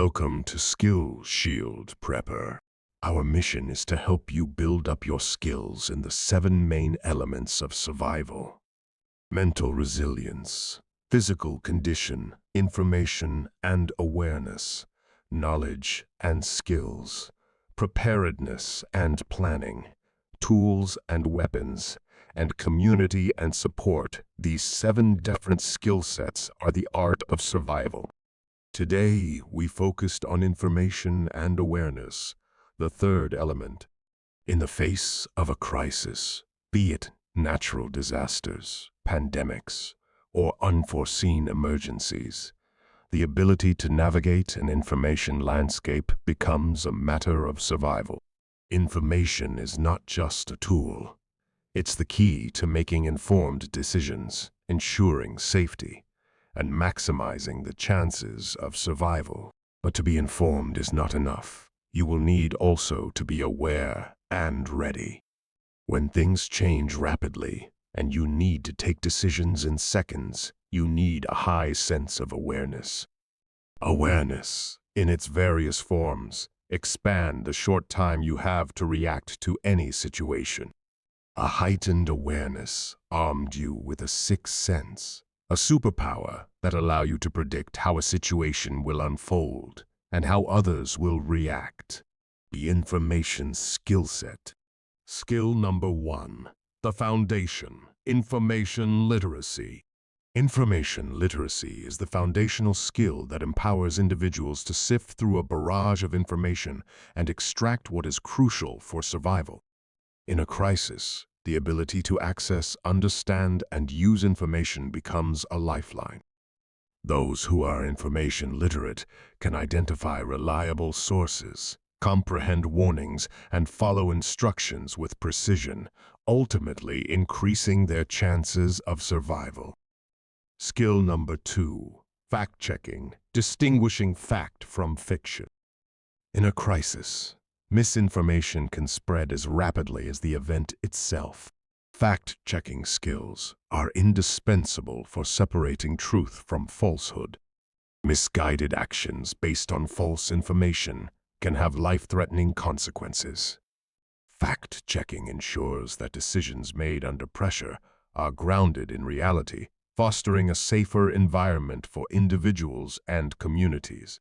Welcome to Skill Shield Prepper. Our mission is to help you build up your skills in the 7 main elements of survival: mental resilience, physical condition, information and awareness, knowledge and skills, preparedness and planning, tools and weapons, and community and support. These 7 different skill sets are the art of survival. Today, we focused on information and awareness, the 3rd element. In the face of a crisis, be it natural disasters, pandemics, or unforeseen emergencies, the ability to navigate an information landscape becomes a matter of survival. Information is not just a tool. It's the key to making informed decisions, ensuring safety, and maximizing the chances of survival. But to be informed is not enough. You will need also to be aware and ready. When things change rapidly and you need to take decisions in seconds, you need a high sense of awareness. Awareness, in its various forms, expand the short time you have to react to any situation. A heightened awareness armed you with a 6th sense, a superpower that allow you to predict how a situation will unfold and how others will react. The information skill set. Skill number 1, the foundation, information literacy. Information literacy is the foundational skill that empowers individuals to sift through a barrage of information and extract what is crucial for survival. In a crisis, the ability to access, understand, and use information becomes a lifeline. Those who are information literate can identify reliable sources, comprehend warnings, and follow instructions with precision, ultimately increasing their chances of survival. Skill number 2, fact-checking, distinguishing fact from fiction. In a crisis, misinformation can spread as rapidly as the event itself. Fact-checking skills are indispensable for separating truth from falsehood. Misguided actions based on false information can have life-threatening consequences. Fact-checking ensures that decisions made under pressure are grounded in reality, fostering a safer environment for individuals and communities.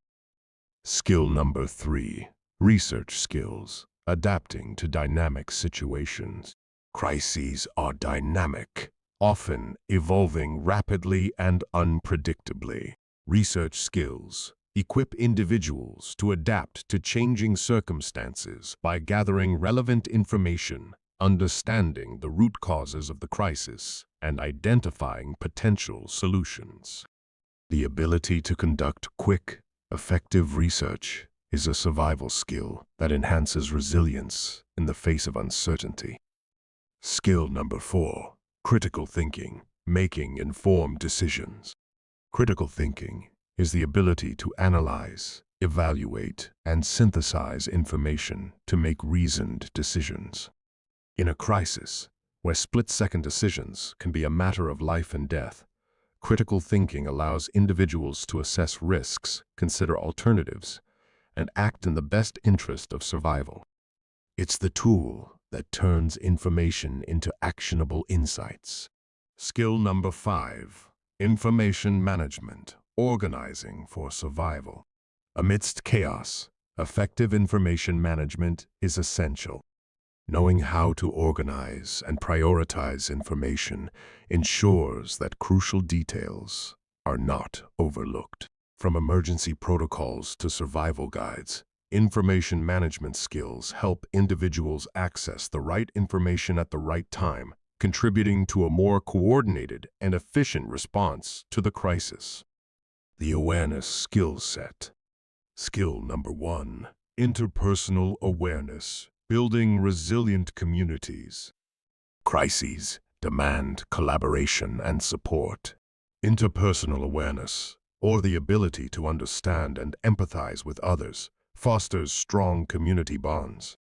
Skill number 3, research skills, adapting to dynamic situations. Crises are dynamic, often evolving rapidly and unpredictably. Research skills equip individuals to adapt to changing circumstances by gathering relevant information, understanding the root causes of the crisis, and identifying potential solutions. The ability to conduct quick, effective research is a survival skill that enhances resilience in the face of uncertainty. Skill number 4, critical thinking, making informed decisions. Critical thinking is the ability to analyze, evaluate, and synthesize information to make reasoned decisions. In a crisis, where split-second decisions can be a matter of life and death, critical thinking allows individuals to assess risks, consider alternatives, and act in the best interest of survival. It's the tool that turns information into actionable insights. Skill number 5, information management, organizing for survival. Amidst chaos, effective information management is essential. Knowing how to organize and prioritize information ensures that crucial details are not overlooked. From emergency protocols to survival guides, information management skills help individuals access the right information at the right time, contributing to a more coordinated and efficient response to the crisis. The awareness skill set. Skill number 1, interpersonal awareness, building resilient communities. Crises demand collaboration and support. Interpersonal awareness, or the ability to understand and empathize with others, fosters strong community bonds.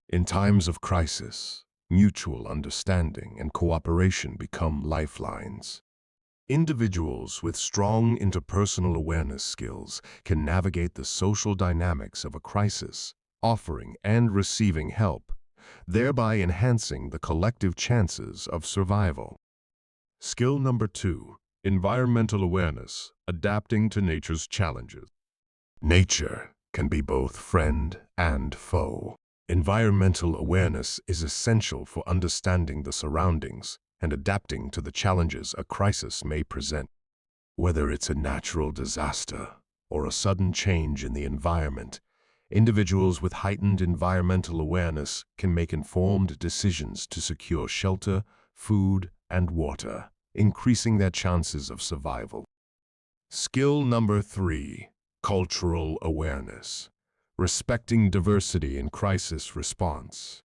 In times of crisis, mutual understanding and cooperation become lifelines. Individuals with strong interpersonal awareness skills can navigate the social dynamics of a crisis, offering and receiving help, thereby enhancing the collective chances of survival. Skill number 2, environmental awareness, adapting to nature's challenges. Nature can be both friend and foe. Environmental awareness is essential for understanding the surroundings and adapting to the challenges a crisis may present. Whether it's a natural disaster or a sudden change in the environment, individuals with heightened environmental awareness can make informed decisions to secure shelter, food, and water, increasing their chances of survival. Skill number 3, cultural awareness, respecting diversity in crisis response.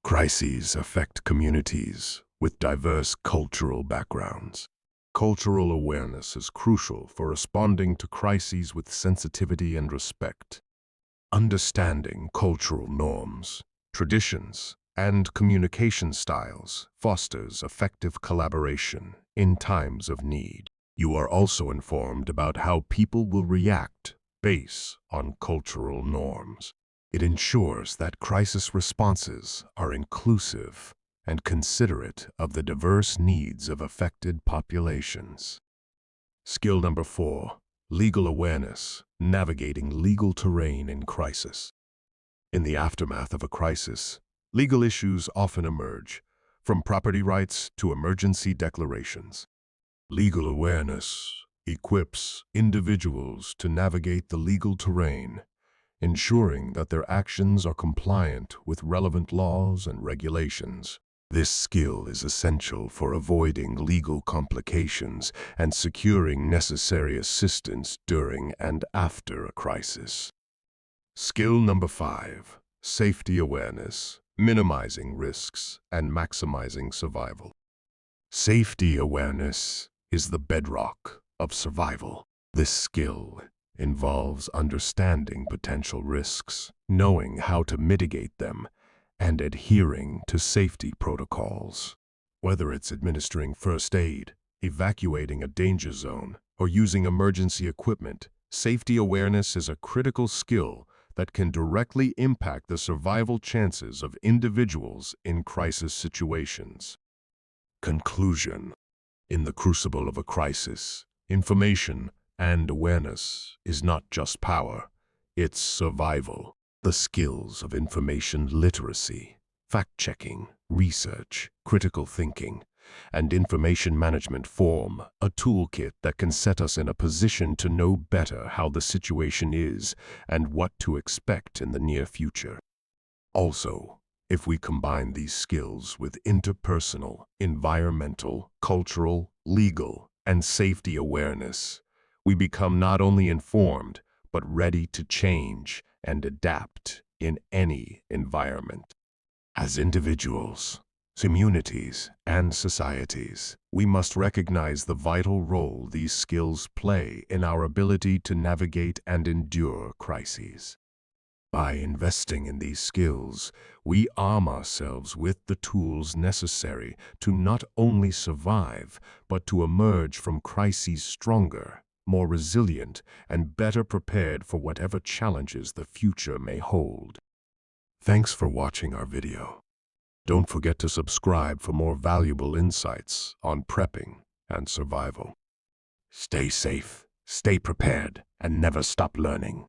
Crises affect communities with diverse cultural backgrounds. Cultural awareness is crucial for responding to crises with sensitivity and respect. Understanding cultural norms, traditions, and communication styles fosters effective collaboration in times of need. You are also informed about how people will react based on cultural norms. It ensures that crisis responses are inclusive and considerate of the diverse needs of affected populations. Skill number 4, legal awareness, navigating legal terrain in crisis. In the aftermath of a crisis, legal issues often emerge, from property rights to emergency declarations. Legal awareness equips individuals to navigate the legal terrain, ensuring that their actions are compliant with relevant laws and regulations. This skill is essential for avoiding legal complications and securing necessary assistance during and after a crisis. Skill number 5, safety awareness, minimizing risks and maximizing survival. Safety awareness is the bedrock of survival. This skill involves understanding potential risks, knowing how to mitigate them, and adhering to safety protocols. Whether it's administering first aid, evacuating a danger zone, or using emergency equipment, safety awareness is a critical skill that can directly impact the survival chances of individuals in crisis situations. Conclusion. In the crucible of a crisis, information and awareness is not just power, it's survival. The skills of information literacy, fact-checking, research, critical thinking, and information management form a toolkit that can set us in a position to know better how the situation is and what to expect in the near future. Also, if we combine these skills with interpersonal, environmental, cultural, legal, and safety awareness, we become not only informed, but ready to change and adapt in any environment. As individuals, communities, and societies, we must recognize the vital role these skills play in our ability to navigate and endure crises. By investing in these skills, we arm ourselves with the tools necessary to not only survive, but to emerge from crises stronger, more resilient, and better prepared for whatever challenges the future may hold. Thanks for watching our video. Don't forget to subscribe for more valuable insights on prepping and survival. Stay safe, stay prepared, and never stop learning.